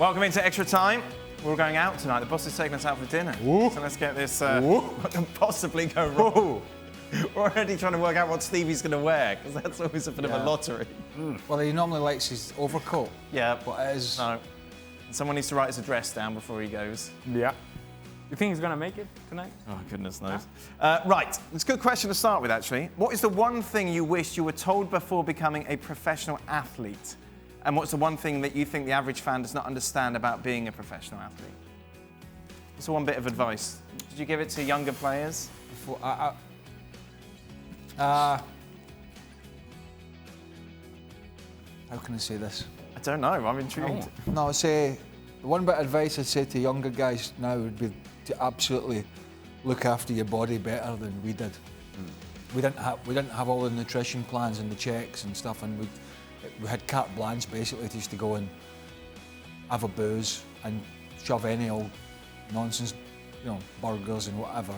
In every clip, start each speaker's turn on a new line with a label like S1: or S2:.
S1: Welcome into Extra Time. We're all going out tonight. The boss is taking us out for dinner.
S2: Ooh.
S1: So let's get this, what can possibly go wrong? We're already trying to work out what Stevie's going to wear, because that's always a bit of a lottery.
S2: Well, he normally likes his overcoat.
S1: Yeah.
S2: But it is...
S1: No. Someone needs to write his address down before he goes.
S3: Yeah. You think he's going to make it tonight?
S1: Oh, goodness knows. Right, it's a good question to start with, actually. What is the one thing you wish you were told before becoming a professional athlete? And what's the one thing that you think the average fan does not understand about being a professional athlete? What's the one bit of advice? Did you give it to younger players?
S2: How can I say this?
S1: I don't know, I'm intrigued.
S2: No, I'd say the one bit of advice I'd say to younger guys now would be to absolutely look after your body better than we did. We didn't have all the nutrition plans and the checks and stuff, and we had carte blanche basically just to go and have a booze and shove any old nonsense, burgers and whatever.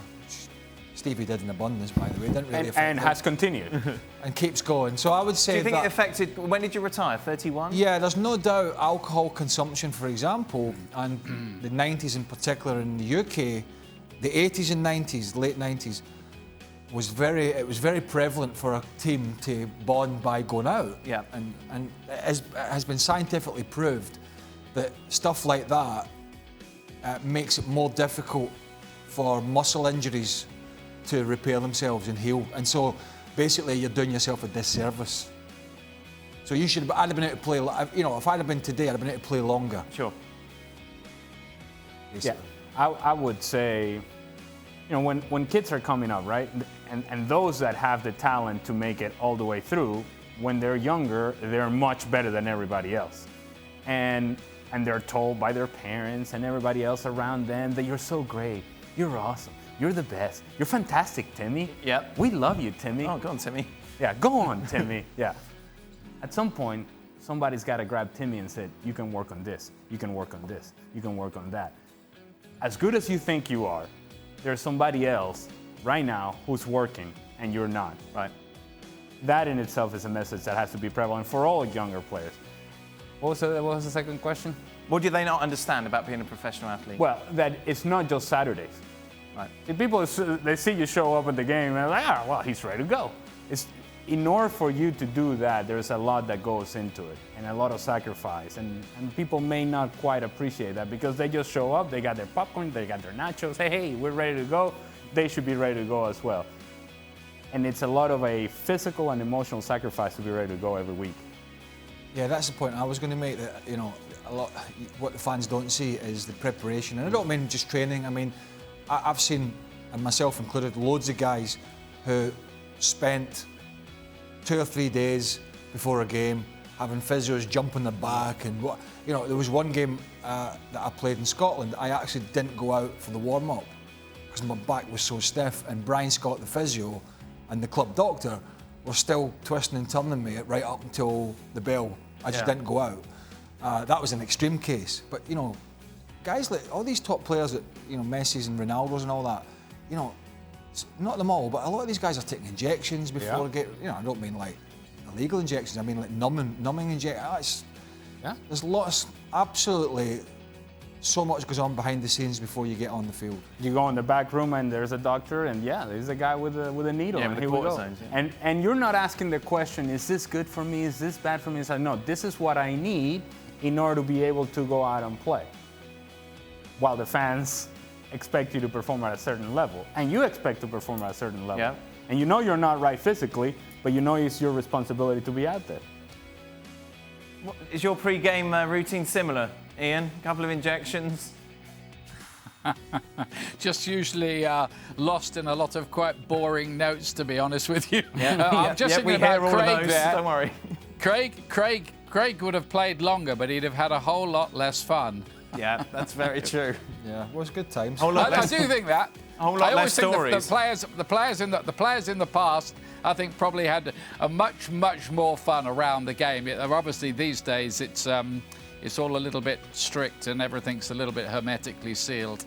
S2: Stevie did in abundance, by the way. Didn't really
S3: and has continued.
S2: And keeps going. So I would say
S1: Do you think it affected, when did you retire, 31?
S2: Yeah, there's no doubt alcohol consumption, for example, and the 90s in particular in the UK, the 80s and 90s, late 90s, it was very prevalent for a team to bond by going out.
S1: Yeah.
S2: And it has been scientifically proved that stuff like that makes it more difficult for muscle injuries to repair themselves and heal. And so basically you're doing yourself a disservice. So I'd have been able to play, if I'd have been today, I'd have been able to play longer.
S1: Sure.
S2: Basically.
S3: Yeah, I would say, when kids are coming up, right? And those that have the talent to make it all the way through, when they're younger, they're much better than everybody else. And they're told by their parents and everybody else around them that you're so great, you're awesome, you're the best, you're fantastic, Timmy.
S1: Yep.
S3: We love you, Timmy.
S1: Oh, go on, Timmy.
S3: Yeah, go on, Timmy. Yeah. At some point, somebody's got to grab Timmy and say, you can work on this, you can work on this, you can work on that. As good as you think you are, there's somebody else right now who's working and you're not, right? That in itself is a message that has to be prevalent for all younger players. What was the second question?
S1: What do they not understand about being a professional athlete?
S3: Well, that it's not just Saturdays.
S1: Right.
S3: If people, they see you show up at the game and they're like, well, he's ready to go. In order for you to do that, there's a lot that goes into it and a lot of sacrifice. And people may not quite appreciate that because they just show up, they got their popcorn, they got their nachos, hey, we're ready to go. They should be ready to go as well. And it's a lot of a physical and emotional sacrifice to be ready to go every week.
S2: Yeah, that's the point I was going to make, that, what the fans don't see is the preparation. And I don't mean just training. I mean, I've seen, and myself included, loads of guys who spent 2 or 3 days before a game having physios jump on their back. And there was one game that I played in Scotland. I actually didn't go out for the warm-up because my back was so stiff, and Brian Scott, the physio, and the club doctor were still twisting and turning me right up until the bell. I just didn't go out. That was an extreme case. But, guys like all these top players that, Messi's and Ronaldo's and all that, not them all, but a lot of these guys are taking injections before I don't mean like illegal injections, I mean like numbing injections. There's lots, absolutely, so much goes on behind the scenes before you get on the field.
S3: You go in the back room and there's a doctor, and there's a guy with a needle, and here we go. And you're not asking the question, is this good for me? Is this bad for me? It's like, no, this is what I need in order to be able to go out and play. While the fans expect you to perform at a certain level, and you expect to perform at a certain level.
S1: Yeah.
S3: And you're not right physically, but it's your responsibility to be out there.
S1: Is your pre-game routine similar, Ian? A couple of injections?
S4: Just usually lost in a lot of quite boring notes, to be honest with you.
S1: I'm
S4: just
S1: we
S4: thinking about
S1: hear all
S4: Craig
S1: of those,
S4: there.
S1: don't worry.
S4: Craig would have played longer, but he'd have had a whole lot less fun.
S1: Yeah, that's very true.
S2: Yeah, it was good times.
S4: I do think that.
S1: A whole lot
S4: I always
S1: less
S4: think
S1: stories.
S4: the players in the past, I think, probably had a much more fun around the game. Obviously, these days it's all a little bit strict and everything's a little bit hermetically sealed.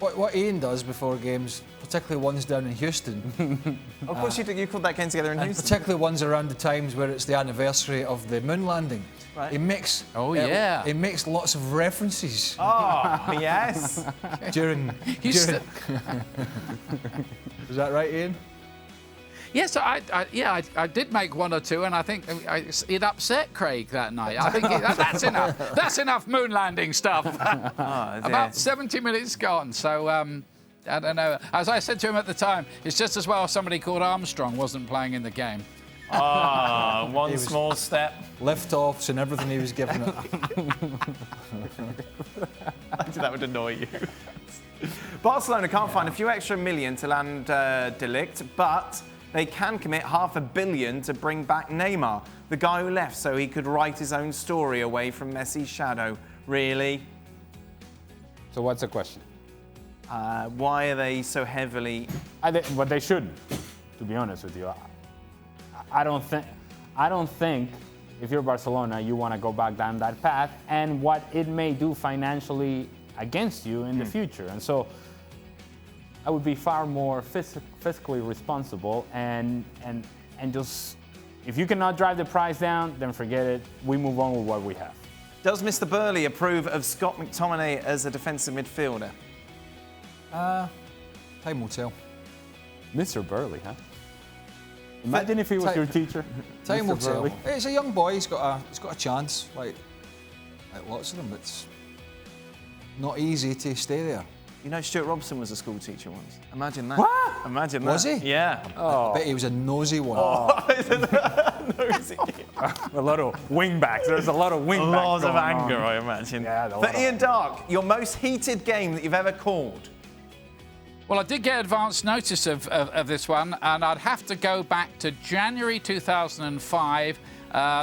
S2: What Ian does before games, particularly ones down in Houston.
S1: Of course you did. You called that game together in
S2: And
S1: Houston.
S2: particularly ones around the times where it's the anniversary of the moon landing.
S1: Right.
S2: He makes.
S4: yeah.
S2: He makes lots of references
S1: Oh, yes.
S2: during.
S4: Is
S2: Is that right, Ian?
S4: Yes, I did make one or two, and I think it upset Craig that night. I think that's enough. That's enough moon landing stuff. About 70 minutes gone. So I don't know. As I said to him at the time, it's just as well somebody called Armstrong wasn't playing in the game.
S1: One small step.
S2: Lift-offs and everything he was giving it.
S1: That would annoy you. Barcelona can't find a few extra million to land De Ligt, but they can commit $500 million to bring back Neymar, the guy who left so he could write his own story away from Messi's shadow. Really?
S3: So what's the question?
S1: Why are they so heavily...
S3: But they shouldn't, to be honest with you. I don't think if you're Barcelona, you want to go back down that path and what it may do financially against you in the future. And so I would be far more fiscally responsible and just, if you cannot drive the price down, then forget it. We move on with what we have.
S1: Does Mr. Burley approve of Scott McTominay as a defensive midfielder?
S2: Time will tell.
S3: Mr. Burley, huh? Imagine if he was your teacher.
S2: Time will
S3: Mr.
S2: tell.
S3: Burley.
S2: He's a young boy. He's got a chance. Like lots of them. It's not easy to stay there.
S1: You know, Stuart Robson was a school teacher once. Imagine that.
S3: What?
S1: Imagine that.
S2: Was he?
S1: Yeah.
S2: I bet he was a nosy one.
S1: Nosy.
S3: A lot of wingbacks. There's a lot of wingbacks.
S1: Lots of
S3: going
S1: anger,
S3: on.
S1: I imagine.
S3: Yeah,
S1: For Ian Darke, your most heated game that you've ever called?
S4: Well, I did get advance notice of this one, and I'd have to go back to January 2005,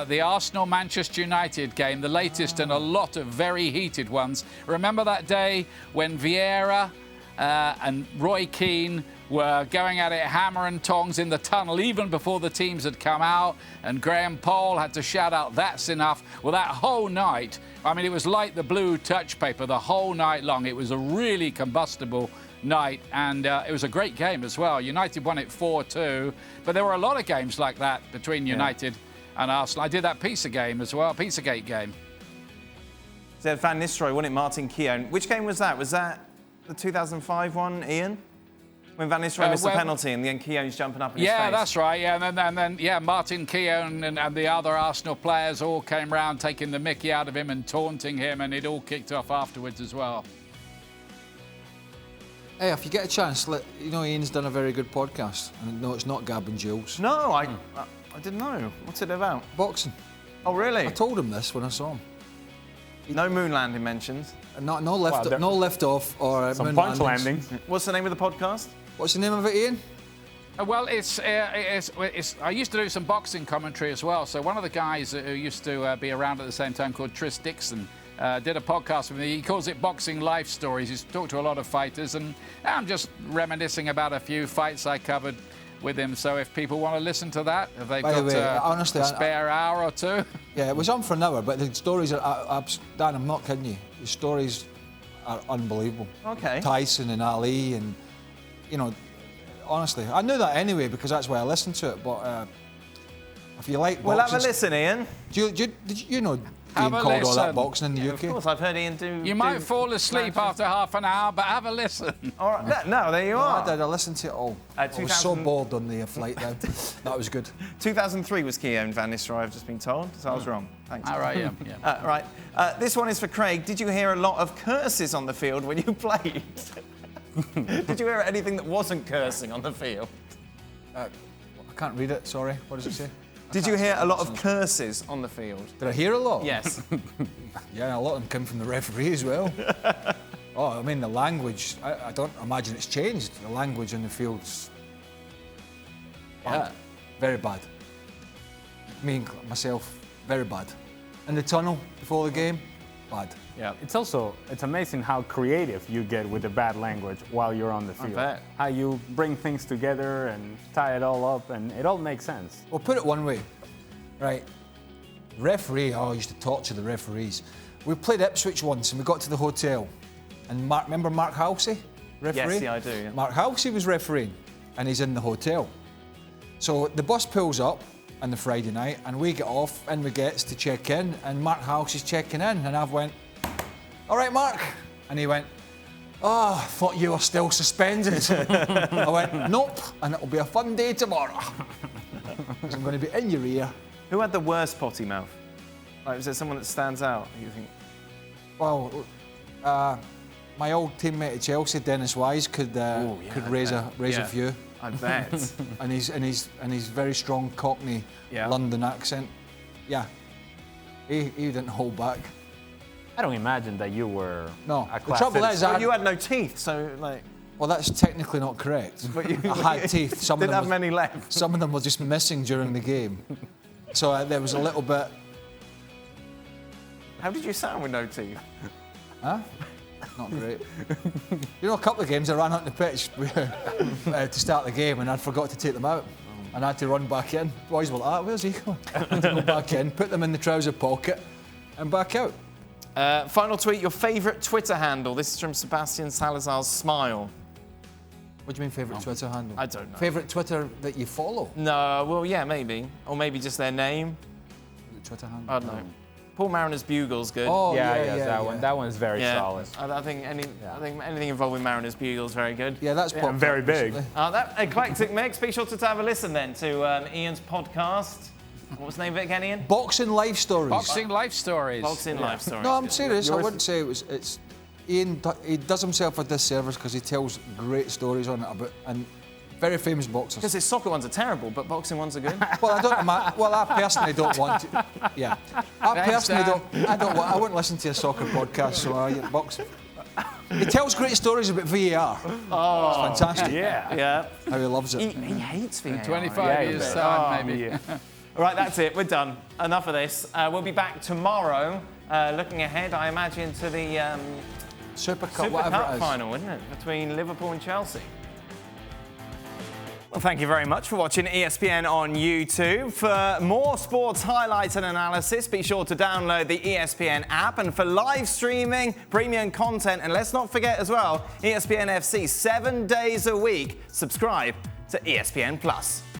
S4: the Arsenal-Manchester United game, the latest and a lot of very heated ones. Remember that day when Vieira and Roy Keane were going at it hammer and tongs in the tunnel even before the teams had come out, and Graham Poll had to shout out, "That's enough." Well, that whole night, I mean, it was like the blue touch paper the whole night long. It was a really combustible night, and it was a great game as well. United won it 4-2, but there were a lot of games like that between United and Arsenal. I did that Pizzagate as well, Pizzagate game.
S1: So Van Nistelrooy won it, Martin Keown. Which game was that? Was that the 2005 one, Ian? When Van Nistelrooy missed the penalty and then Keown's jumping up in his face?
S4: Yeah, that's right. Yeah, and then Martin Keown and the other Arsenal players all came round taking the mickey out of him and taunting him, and it all kicked off afterwards as well.
S2: Hey, if you get a chance, Ian's done a very good podcast. And no, it's not Gab and Jules.
S1: No, I didn't know. What's it about?
S2: Boxing.
S1: Oh, really?
S2: I told him this when I saw him.
S1: No moon landing mentioned.
S2: No lift off or
S3: Some
S2: moon
S3: punch
S2: landings.
S3: landings.
S1: What's the name of the podcast?
S2: What's the name of it, Ian?
S4: Well, it's I used to do some boxing commentary as well. So one of the guys who used to be around at the same time, called Tris Dixon, did a podcast with me. He calls it Boxing Life Stories. He's talked to a lot of fighters, and I'm just reminiscing about a few fights I covered with him. So if people want to listen to that, if they've got
S2: honestly,
S4: a spare hour or two.
S2: Yeah, it was on for an hour, but the stories are... Dan, I'm not kidding you. The stories are unbelievable.
S1: Okay.
S2: Tyson and Ali and, honestly, I knew that anyway because that's why I listened to it, but if you like boxing...
S1: We'll have a listen, Ian.
S2: Did you know
S4: Have
S2: Ian
S4: a
S2: called all
S4: listen.
S2: that boxing in the
S1: Of
S2: UK?
S1: course, I've heard Ian do...
S4: You might fall asleep after half an hour, but have a listen.
S1: All right. No, there you
S2: I
S1: are.
S2: did. I listened to it all. I was so bored on the flight then. That was good.
S1: 2003 was Keown Van Nistelrooy, I've just been told, so I was wrong. Thanks.
S4: All right, yeah.
S1: Right. This one is for Craig. Did you hear a lot of curses on the field when you played? Did you hear anything that wasn't cursing on the field?
S2: I can't read it, sorry. What does it say?
S1: Did you hear a lot of curses on the field?
S2: Did I hear a lot?
S1: Yes.
S2: Yeah, a lot of them come from the referee as well. Oh, I mean, the language, I don't imagine it's changed. The language on the field's bad. Very bad. Me and myself, very bad. In the tunnel before the game, bad.
S3: Yeah, it's amazing how creative you get with the bad language while you're on the field.
S1: bet.
S3: How you bring things together and tie it all up, and it all makes sense.
S2: Well, put it one way, right? Referee, I used to torture the referees. We played Ipswich once and we got to the hotel. And remember Mark Halsey? referee?
S1: Yes, yeah, I do. Yeah.
S2: Mark Halsey was refereeing, and he's in the hotel. So the bus pulls up on the Friday night, and we get off, and we gets to check in, and Mark Halsey's checking in, and I've went, "All right, Mark," and he went, "Oh, I thought you were still suspended." I went, "Nope, and it'll be a fun day tomorrow." Because I'm going to be in your ear.
S1: Who had the worst potty mouth? Like, was there someone that stands out? You think?
S2: Well, my old teammate at Chelsea, Dennis Wise, could raise a few.
S1: I bet.
S2: and his very strong Cockney London accent. Yeah, he didn't hold back.
S5: I don't imagine that you were.
S2: No,
S5: a
S2: the trouble is,
S1: you had no teeth, so like.
S2: Well, that's technically not correct. I had teeth. Some
S1: didn't
S2: of them
S1: have many left.
S2: Some of them were just missing during the game, so there was a little bit.
S1: How did you sound with no teeth?
S2: Huh? Not great. You know, a couple of games I ran out on the pitch to start the game, and I forgot to take them out, and I had to run back in. Boys were like, "Where's he going?" I had to go back in, put them in the trouser pocket, and back out.
S1: Final tweet, your favourite Twitter handle. This is from Sebastian Salazar's Smile.
S2: What do you mean favourite Twitter handle?
S1: I don't know.
S2: Favourite Twitter that you follow?
S1: No, well, yeah, maybe. Or maybe just their name.
S2: Twitter handle?
S1: I don't know. Paul Mariner's Bugle's good.
S2: Oh,
S5: that one. That one's very solid.
S1: I think anything involved with Mariner's Bugle's very good.
S2: Yeah, that's
S3: And very big.
S1: That eclectic mix. Be sure to have a listen then to Ian's podcast. What was the name of it again, Ian?
S2: Boxing Life Stories.
S4: Boxing Life Stories.
S1: Boxing Life Stories.
S2: No, I'm serious. I wouldn't say it's Ian. He does himself a disservice because he tells great stories on it about and very famous boxers.
S1: Because his soccer ones are terrible, but boxing ones are good.
S2: Well, I personally don't want to. Yeah, I personally don't. I wouldn't listen to a soccer podcast. So boxing. He tells great stories about VAR. Oh, it's fantastic.
S1: Yeah.
S2: How he loves it.
S1: He hates VAR.
S4: In 25 years' time, maybe.
S3: Yeah.
S1: All right, that's it. We're done. Enough of this. We'll be back tomorrow, looking ahead, I imagine, to the
S2: Super Cup,
S1: Super
S2: whatever
S1: Cup
S2: it is.
S1: final, isn't it? Between Liverpool and Chelsea. Well, thank you very much for watching ESPN on YouTube. For more sports highlights and analysis, be sure to download the ESPN app. And for live streaming, premium content, and let's not forget as well, ESPNFC 7 days a week. Subscribe to ESPN+.